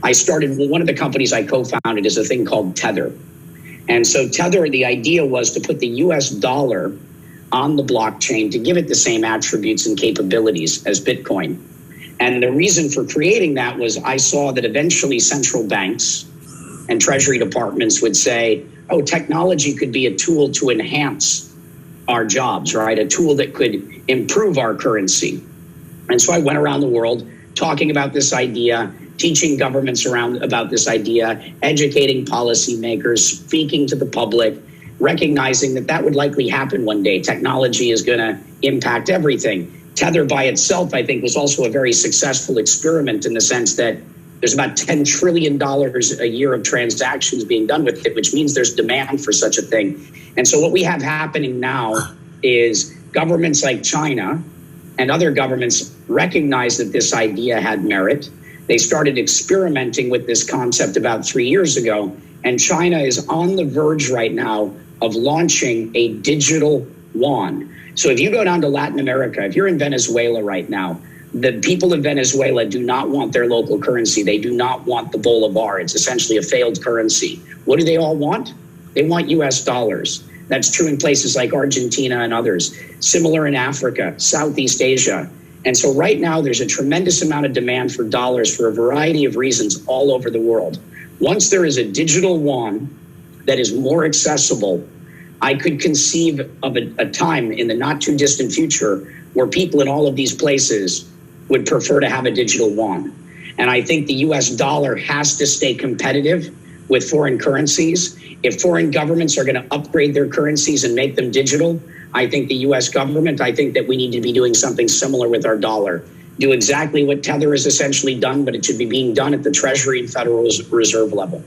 I started, one of the companies I co-founded is a thing called Tether. And so Tether, the idea was to put the US dollar on the blockchain to give it the same attributes and capabilities as Bitcoin. And the reason for creating that was I saw that eventually central banks and treasury departments would say, oh, technology could be a tool to enhance our jobs, right? A tool that could improve our currency. And so I went around the world talking about this idea, teaching governments around about this idea, educating policymakers, speaking to the public, recognizing that that would likely happen one day. Technology is going to impact everything. Tether by itself, I think, was also a very successful experiment in the sense that there's about $10 trillion a year of transactions being done with it, which means there's demand for such a thing. And so what we have happening now is governments like China and other governments recognize that this idea had merit. They started experimenting with this concept about 3 years ago, and China is on the verge right now of launching a digital yuan. So if you go down to Latin America, if you're in Venezuela right now, the people of Venezuela do not want their local currency. They do not want the bolivar. It's essentially a failed currency. What do they all want? They want US dollars. That's true in places like Argentina and others. Similar in Africa, Southeast Asia. And so right now there's a tremendous amount of demand for dollars for a variety of reasons all over the world. Once there is a digital yuan that is more accessible, I could conceive of a time in the not too distant future where people in all of these places would prefer to have a digital yuan. And I think the US dollar has to stay competitive with foreign currencies. If foreign governments are going to upgrade their currencies and make them digital, I think the US government, I think that we need to be doing something similar with our dollar. Do exactly what Tether has essentially done, but it should be being done at the Treasury and Federal Reserve level.